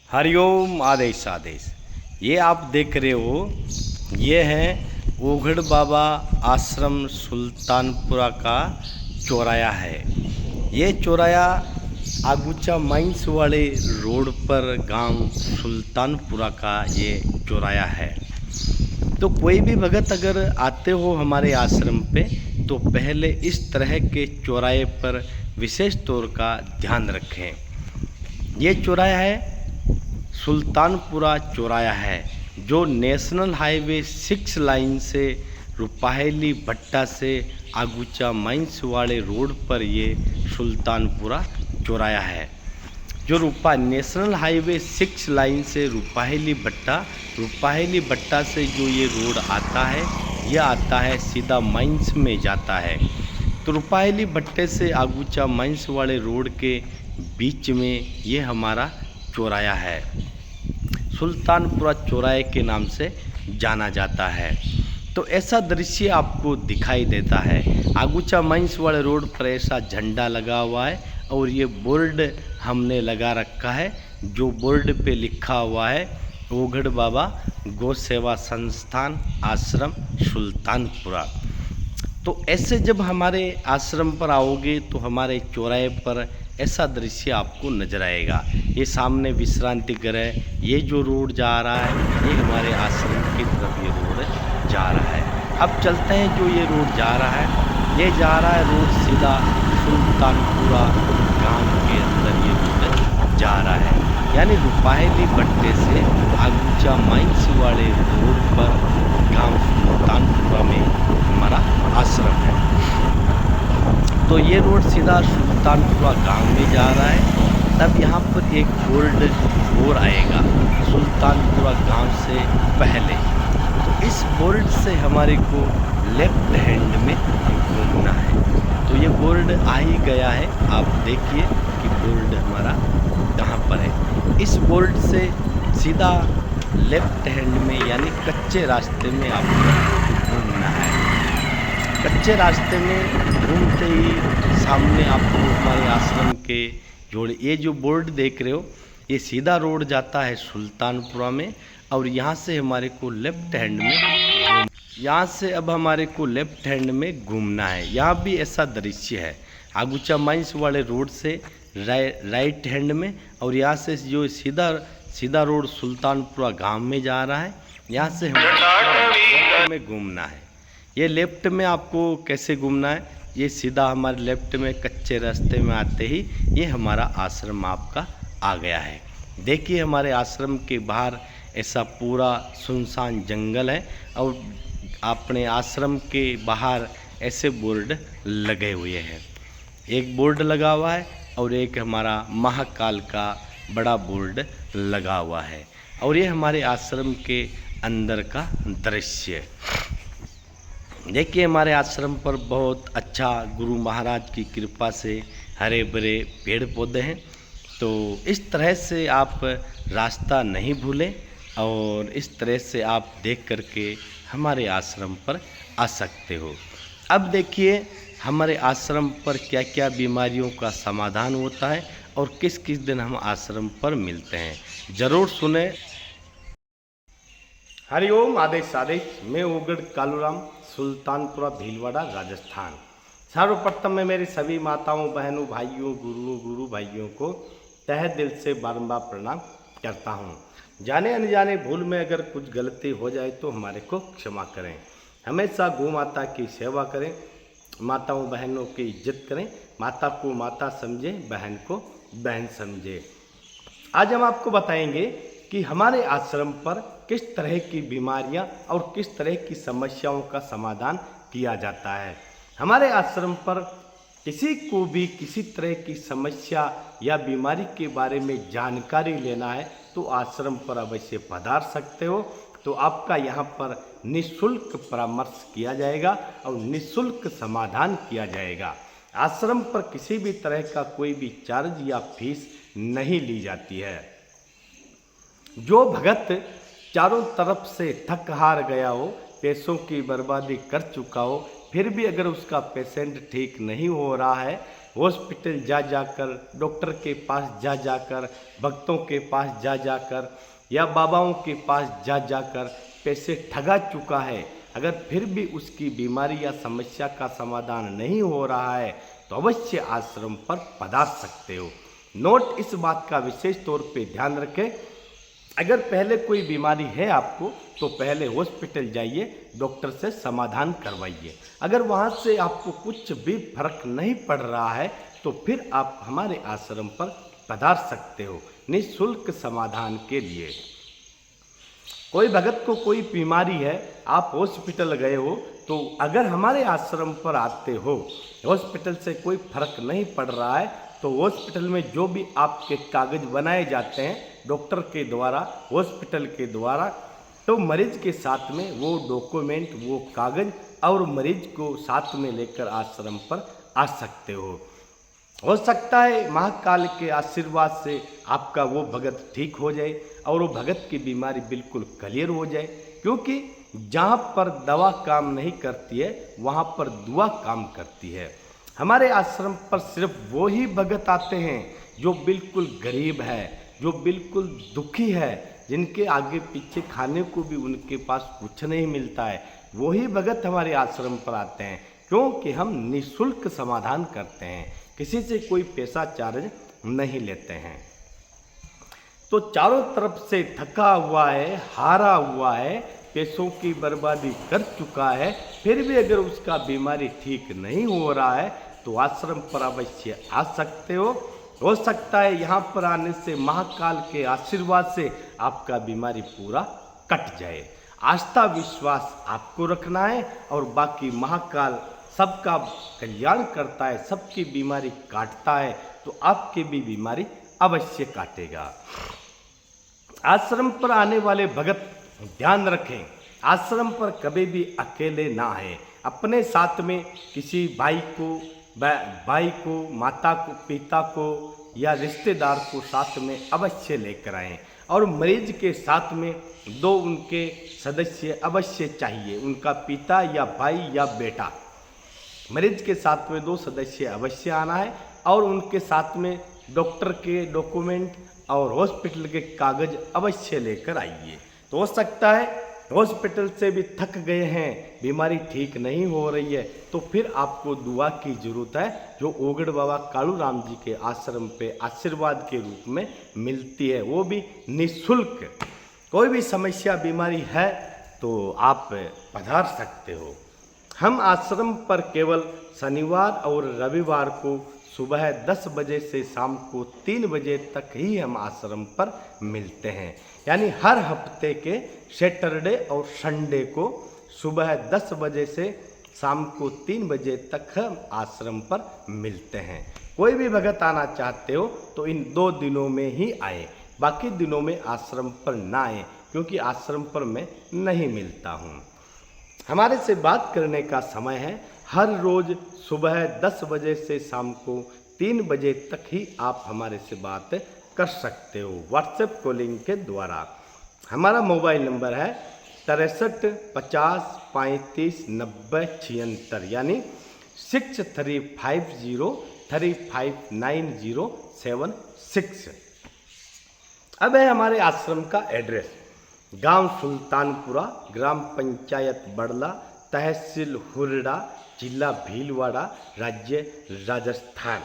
हरिओम आदेश आदेश। ये आप देख रहे हो, ये है ओघड़ बाबा आश्रम सुल्तानपुरा का चौराया है। ये चौराया आगुचा माइंस वाले रोड पर गांव सुल्तानपुरा का ये चौराया है। तो कोई भी भगत अगर आते हो हमारे आश्रम पे तो पहले इस तरह के चौराहे पर विशेष तौर का ध्यान रखें। ये चौराया है सुल्तानपुरा चौराया है, जो नेशनल हाईवे 6 लाइन से रुपाहेली भट्टा से आगुचा माइंस वाले रोड पर ये सुल्तानपुरा चौराया है। जो नेशनल हाईवे 6 लाइन से रुपाहेली भट्टा से जो ये रोड आता है, यह आता है सीधा माइंस में जाता है। तो रुपाहेली भट्टे से आगुचा माइंस वाले रोड के बीच में ये हमारा चौराया है। सुल्तानपुरा चौराहे के नाम से जाना जाता है। तो ऐसा दृश्य आपको दिखाई देता है। आगुचा माइंस वाले रोड पर ऐसा झंडा लगा हुआ है और ये बोर्ड हमने लगा रखा है, जो बोर्ड पे लिखा हुआ है ओघड़ बाबा गौ सेवा संस्थान आश्रम सुल्तानपुरा। तो ऐसे जब हमारे आश्रम पर आओगे तो हमारे चौराहे पर ऐसा दृश्य आपको नजर आएगा। ये सामने विश्रांति गृह, ये जो रोड जा रहा है ये हमारे आश्रम की तरफ ये रोड जा रहा है। अब चलते हैं, जो ये रोड जा रहा है, ये जा रहा है रोड सीधा सुल्तानपुरा गांव के अंदर ये रोड जा रहा है। यानी रुपाहेली भट्टे से आगुचा माइंस वाले रोड पर गांव सुल्तानपुरा में हमारा आश्रम है। तो ये रोड सीधा सुल्तानपुरा गांव में जा रहा है। तब यहाँ पर एक बोर्ड और आएगा सुल्तानपुरा गांव से पहले। तो इस बोर्ड से हमारे को लेफ्ट हैंड में घूमना है। तो ये बोर्ड आ ही गया है, आप देखिए कि बोर्ड हमारा कहाँ पर है। इस बोर्ड से सीधा लेफ्ट हैंड में यानी कच्चे रास्ते में आपको घूमना है। कच्चे रास्ते में घूमते ही सामने आपको हमारे आश्रम के जोड़े, ये जो बोर्ड देख रहे हो, ये सीधा रोड जाता है सुल्तानपुरा में। और यहाँ से हमारे को लेफ्ट हैंड में यहाँ से अब हमारे को लेफ्ट हैंड में घूमना है। यहाँ भी ऐसा दृश्य है, आगुचा माइंस वाले रोड से राइट हैंड में, और यहाँ से जो सीधा रोड सुल्तानपुरा गांव में जा रहा है, यहाँ से हमें घूमना है। ये लेफ्ट में आपको कैसे घूमना है, ये सीधा हमारे लेफ्ट में कच्चे रास्ते में आते ही ये हमारा आश्रम आपका आ गया है। देखिए हमारे आश्रम के बाहर ऐसा पूरा सुनसान जंगल है और अपने आश्रम के बाहर ऐसे बोर्ड लगे हुए हैं। एक बोर्ड लगा हुआ है और एक हमारा महाकाल का बड़ा बोर्ड लगा हुआ है। और ये हमारे आश्रम के अंदर का दृश्य। देखिए हमारे आश्रम पर बहुत अच्छा गुरु महाराज की कृपा से हरे भरे पेड़ पौधे हैं। तो इस तरह से आप रास्ता नहीं भूलें और इस तरह से आप देख करके हमारे आश्रम पर आ सकते हो। अब देखिए हमारे आश्रम पर क्या क्या बीमारियों का समाधान होता है और किस किस दिन हम आश्रम पर मिलते हैं, ज़रूर सुने। हरिओम आदेश आदेश। मैं ओघड़ कालूराम, सुल्तानपुरा भीलवाड़ा राजस्थान। सर्वप्रथम मैं मेरी सभी माताओं बहनों भाइयों गुरु भाइयों को तहे दिल से बारंबार प्रणाम करता हूँ। जाने अनजाने भूल में अगर कुछ गलती हो जाए तो हमारे को क्षमा करें। हमेशा गौ माता की सेवा करें, माताओं बहनों की इज्जत करें, माता को माता समझे, बहन को बहन समझे। आज हम आपको बताएंगे कि हमारे आश्रम पर किस तरह की बीमारियां और किस तरह की समस्याओं का समाधान किया जाता है। हमारे आश्रम पर किसी को भी किसी तरह की समस्या या बीमारी के बारे में जानकारी लेना है तो आश्रम पर अवश्य पधार सकते हो। तो आपका यहाँ पर निःशुल्क परामर्श किया जाएगा और निःशुल्क समाधान किया जाएगा। आश्रम पर किसी भी तरह का कोई भी चार्ज या फीस नहीं ली जाती है। जो भगत चारों तरफ से थक हार गया हो, पैसों की बर्बादी कर चुका हो, फिर भी अगर उसका पेशेंट ठीक नहीं हो रहा है, हॉस्पिटल जा जाकर, डॉक्टर के पास जा जाकर, भक्तों के पास जा जाकर या बाबाओं के पास जा जाकर पैसे ठगा चुका है, अगर फिर भी उसकी बीमारी या समस्या का समाधान नहीं हो रहा है तो अवश्य आश्रम पर पधार सकते हो। नोट, इस बात का विशेष तौर पे ध्यान रखें, अगर पहले कोई बीमारी है आपको तो पहले हॉस्पिटल जाइए, डॉक्टर से समाधान करवाइए। अगर वहाँ से आपको कुछ भी फर्क नहीं पड़ रहा है तो फिर आप हमारे आश्रम पर पधार सकते हो निःशुल्क समाधान के लिए। कोई भगत को कोई बीमारी है, आप हॉस्पिटल गए हो, तो अगर हमारे आश्रम पर आते हो, हॉस्पिटल से कोई फर्क नहीं पड़ रहा है तो हॉस्पिटल में जो भी आपके कागज बनाए जाते हैं डॉक्टर के द्वारा, हॉस्पिटल के द्वारा, तो मरीज के साथ में वो डॉक्यूमेंट, वो कागज और मरीज को साथ में लेकर आश्रम पर आ सकते हो सकता है महाकाल के आशीर्वाद से आपका वो भगत ठीक हो जाए और वो भगत की बीमारी बिल्कुल क्लियर हो जाए, क्योंकि जहाँ पर दवा काम नहीं करती है वहाँ पर दुआ काम करती है। हमारे आश्रम पर सिर्फ वो ही भगत आते हैं जो बिल्कुल गरीब है, जो बिल्कुल दुखी है, जिनके आगे पीछे खाने को भी उनके पास कुछ नहीं मिलता है, वही भगत हमारे आश्रम पर आते हैं, क्योंकि हम निःशुल्क समाधान करते हैं, किसी से कोई पैसा चार्ज नहीं लेते हैं। तो चारों तरफ से थका हुआ है, हारा हुआ है, पैसों की बर्बादी कर चुका है, फिर भी अगर उसका बीमारी ठीक नहीं हो रहा है तो आश्रम पर अवश्य आ सकते हो सकता है यहाँ पर आने से महाकाल के आशीर्वाद से आपका बीमारी पूरा कट जाए। आस्था विश्वास आपको रखना है और बाकी महाकाल सबका कल्याण करता है, सबकी बीमारी काटता है, तो आपकी भी बीमारी अवश्य काटेगा। आश्रम पर आने वाले भगत ध्यान रखें, आश्रम पर कभी भी अकेले ना आए, अपने साथ में किसी भाई को, माता को, पिता को या रिश्तेदार को साथ में अवश्य लेकर आएं और मरीज के साथ में दो उनके सदस्य अवश्य चाहिए, उनका पिता या भाई या बेटा। मरीज के साथ में 2 सदस्य अवश्य आना है और उनके साथ में डॉक्टर के डॉक्यूमेंट और हॉस्पिटल के कागज अवश्य लेकर आइए। तो हो सकता है हॉस्पिटल से भी थक गए हैं, बीमारी ठीक नहीं हो रही है, तो फिर आपको दुआ की जरूरत है जो ओगड़ बाबा कालू राम जी के आश्रम पे आशीर्वाद के रूप में मिलती है, वो भी निःशुल्क। कोई भी समस्या बीमारी है तो आप पधार सकते हो। हम आश्रम पर केवल शनिवार और रविवार को सुबह 10 बजे से शाम को 3 बजे तक ही हम आश्रम पर मिलते हैं, यानी हर हफ्ते के सैटरडे और संडे को सुबह 10 बजे से शाम को 3 बजे तक हम आश्रम पर मिलते हैं। कोई भी भगत आना चाहते हो तो इन 2 दिनों में ही आए, बाकी दिनों में आश्रम पर ना आए, क्योंकि आश्रम पर मैं नहीं मिलता हूँ। हमारे से बात करने का समय है हर रोज़ सुबह 10 बजे से शाम को 3 बजे तक ही आप हमारे से बात कर सकते हो व्हाट्सएप कॉलिंग के द्वारा। हमारा मोबाइल नंबर है 63 50 35 90 76, यानी 6350359076। अब है हमारे आश्रम का एड्रेस, गांव सुल्तानपुरा, ग्राम पंचायत बड़ला, तहसील हुरडा, जिला भीलवाड़ा, राज्य राजस्थान।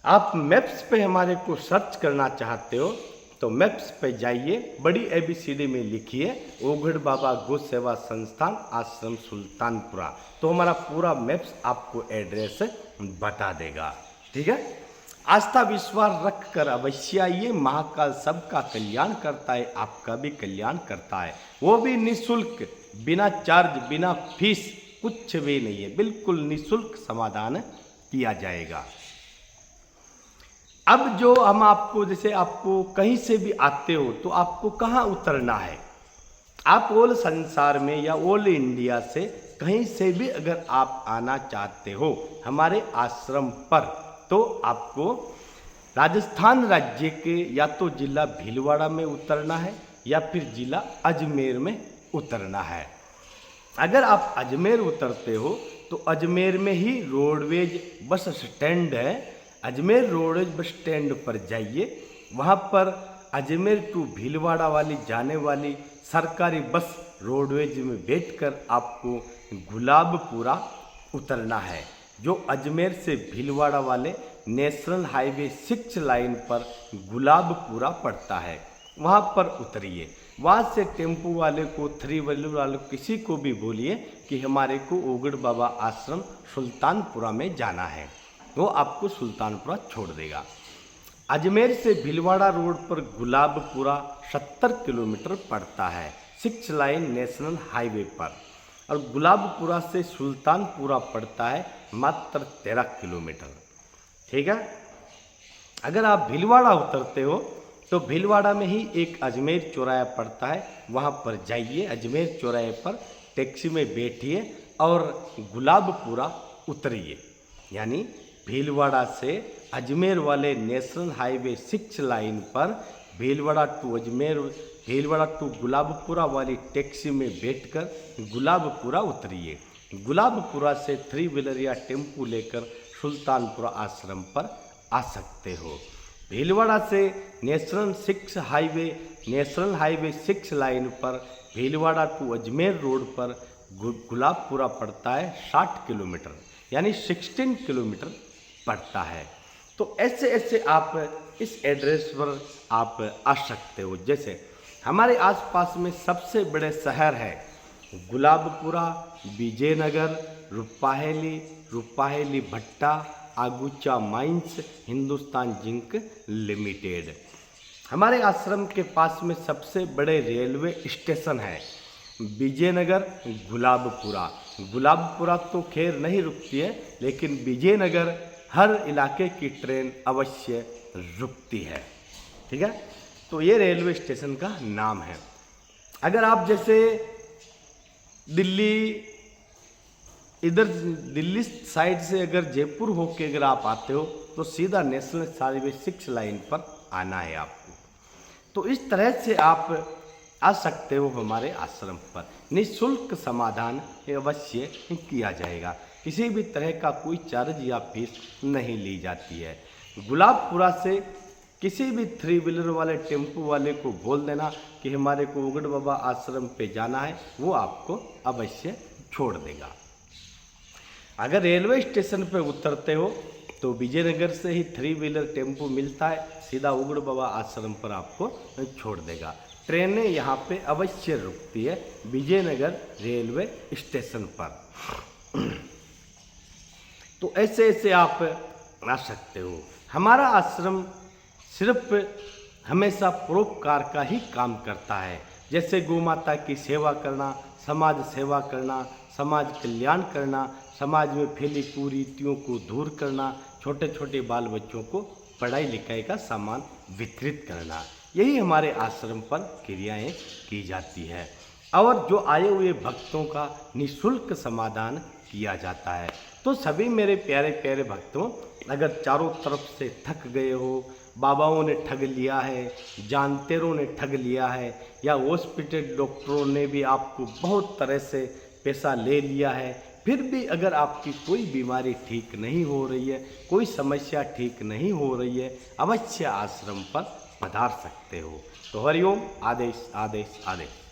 आप मैप्स पे हमारे को सर्च करना चाहते हो तो मैप्स पे जाइए, बड़ी ABCD में लिखिए ओगड़ बाबा गो सेवा संस्थान आश्रम सुल्तानपुरा, तो हमारा पूरा मैप्स आपको एड्रेस बता देगा। ठीक है, आस्था विश्वास रख कर अवश्य आइए, महाकाल सबका कल्याण करता है, आपका भी कल्याण करता है, वो भी निःशुल्क, बिना चार्ज, बिना फीस, कुछ भी नहीं है, बिल्कुल निःशुल्क समाधान किया जाएगा। अब जो हम आपको, जैसे आपको कहीं से भी आते हो तो आपको कहाँ उतरना है, आप ऑल संसार में या ऑल इंडिया से कहीं से भी अगर आप आना चाहते हो हमारे आश्रम पर, तो आपको राजस्थान राज्य के या तो जिला भीलवाड़ा में उतरना है या फिर जिला अजमेर में उतरना है। अगर आप अजमेर उतरते हो तो अजमेर में ही रोडवेज बस स्टैंड है। अजमेर रोडवेज बस स्टैंड पर जाइए, वहाँ पर अजमेर टू भीलवाड़ा वाली जाने वाली सरकारी बस रोडवेज में बैठकर आपको गुलाबपुरा उतरना है, जो अजमेर से भीलवाड़ा वाले नेशनल हाईवे 6 लाइन पर गुलाबपुरा पड़ता है। वहाँ पर उतरिए। वहाँ से टेम्पो वाले को, 3 व्हीलर वाले किसी को भी बोलिए कि हमारे को ओगड़ बाबा आश्रम सुल्तानपुरा में जाना है, वो आपको सुल्तानपुरा छोड़ देगा। अजमेर से भीलवाड़ा रोड पर गुलाबपुरा 70 किलोमीटर पड़ता है, 6 लाइन नेशनल हाईवे पर। और गुलाबपुरा से सुल्तानपुरा पड़ता है मात्र 13 किलोमीटर। ठीक है। अगर आप भीलवाड़ा उतरते हो तो भीलवाड़ा में ही एक अजमेर चौराहा पड़ता है, वहाँ पर जाइए। अजमेर चौराहे पर टैक्सी में बैठिए और गुलाबपुरा उतरिए। यानी भीलवाड़ा से अजमेर वाले नेशनल हाईवे 6 लाइन पर भीलवाड़ा टू अजमेर, भीलवाड़ा टू गुलाबपुरा वाली टैक्सी में बैठकर गुलाबपुरा उतरिए। गुलाबपुरा से 3 व्हीलर या टेम्पो लेकर सुल्तानपुरा आश्रम पर आ सकते हो। भीलवाड़ा से नेशनल हाईवे 6 लाइन पर भीलवाड़ा टू अजमेर रोड पर गुलाबपुरा पड़ता है 60 किलोमीटर, यानी 16 किलोमीटर पड़ता है। तो ऐसे ऐसे आप इस एड्रेस पर आप आ सकते हो। जैसे हमारे आसपास में सबसे बड़े शहर है गुलाबपुरा, विजयनगर, रुपाहेली भट्टा, Agucha mines, Hindustan zinc limited. हमारे आश्रम के पास में सबसे बड़े रेलवे स्टेशन है विजयनगर, गुलाबपुरा तो खैर नहीं रुकती है, लेकिन विजयनगर हर इलाके की ट्रेन अवश्य रुकती है। ठीक है। तो ये रेलवे स्टेशन का नाम है। अगर आप जैसे दिल्ली साइड से अगर जयपुर होके अगर आप आते हो तो सीधा नेशनल हाईवे 6 लाइन पर आना है आपको। तो इस तरह से आप आ सकते हो हमारे आश्रम पर। निःशुल्क समाधान अवश्य किया जाएगा, किसी भी तरह का कोई चार्ज या फीस नहीं ली जाती है। गुलाबपुरा से किसी भी 3 व्हीलर वाले टेम्पो वाले को बोल देना कि हमारे को ओगड़ बाबा आश्रम पे जाना है, वो आपको अवश्य छोड़ देगा। अगर रेलवे स्टेशन पे उतरते हो तो विजयनगर से ही 3 व्हीलर टेम्पो मिलता है, सीधा ओगड़ बाबा आश्रम पर आपको छोड़ देगा। ट्रेनें यहाँ पे अवश्य रुकती है विजयनगर रेलवे स्टेशन पर। तो ऐसे ऐसे आप आ सकते हो। हमारा आश्रम सिर्फ हमेशा परोपकार का ही काम करता है, जैसे गौ माता की सेवा करना, समाज सेवा करना, समाज कल्याण करना, समाज में फैली कुरीतियों को दूर करना, छोटे छोटे बाल बच्चों को पढ़ाई लिखाई का सामान वितरित करना, यही हमारे आश्रम पर क्रियाएं की जाती है। और जो आए हुए भक्तों का निःशुल्क समाधान किया जाता है। तो सभी मेरे प्यारे प्यारे भक्तों, अगर चारों तरफ से थक गए हो, बाबाओं ने ठग लिया है, जानतेरों ने ठग लिया है, या हॉस्पिटल डॉक्टरों ने भी आपको बहुत तरह से पैसा ले लिया है, फिर भी अगर आपकी कोई बीमारी ठीक नहीं हो रही है, कोई समस्या ठीक नहीं हो रही है, अवश्य आश्रम पर पधार सकते हो। तो हरिओम। आदेश आदेश आदेश।